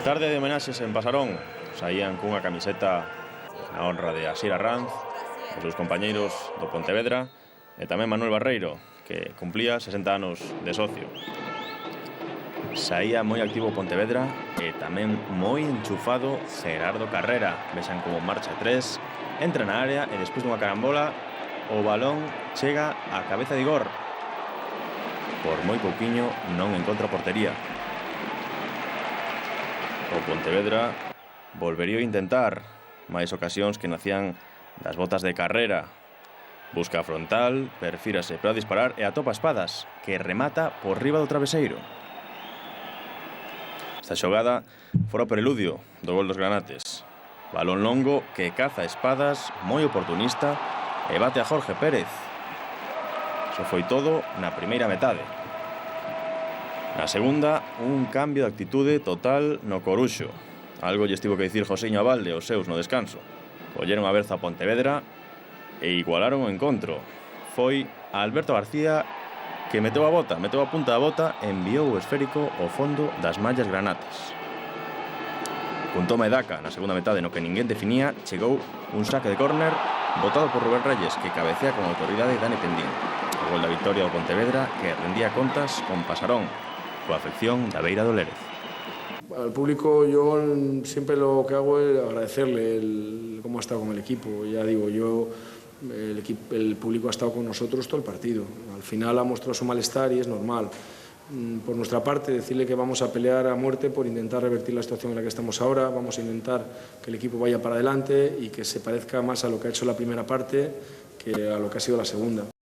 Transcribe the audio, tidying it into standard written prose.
Tarde de homenaxes en Pasarón. Saían cunha camiseta na honra de Asier Arranz, os seus compañeiros do Pontevedra, e tamén Manuel Barreiro, que cumplía 60 anos de socio. Saía moi activo Pontevedra e tamén moi enchufado Gerardo Carrera. Vexan como marcha 3, entra na área e despois dunha carambola o balón chega á cabeza de Igor. Por moi pouquiño non encontra portería. O Pontevedra volvería a intentar máis ocasións que nacían das botas de Carrera. Busca a frontal, perfírase para disparar e atopa Espadas, que remata por riba do traveseiro. Esta xogada fora o preludio do gol dos granates. Balón longo que caza Espadas, moi oportunista, e bate a Jorge Pérez. Iso foi todo na primeira metade. Na segunda, un cambio de actitude total no Coruxo. Algo lle estivo que dicir Josiño Abalde aos seus no descanso. Colleron a berza a Pontevedra e igualaron o encontro. Foi Alberto García que meteu a punta da bota e enviou o esférico ao fondo das mallas granates. Cun toma e daca na segunda metade no que ninguén definía, chegou un saque de córner botado por Rubén Reyes, que cabecea con autoridade Dani Pendín. O gol da victoria do Pontevedra, que rendía contas con Pasarón, coa afección da Beira do Lérez. Al público yo siempre lo que hago es agradecerle cómo ha estado con el equipo. Ya digo, el público ha estado con nosotros todo el partido. Al final ha mostrado su malestar y es normal. Por nuestra parte, decirle que vamos a pelear a muerte por intentar revertir la situación en la que estamos ahora. Vamos a intentar que el equipo vaya para adelante y que se parezca más a lo que ha hecho la primera parte que a lo que ha sido la segunda.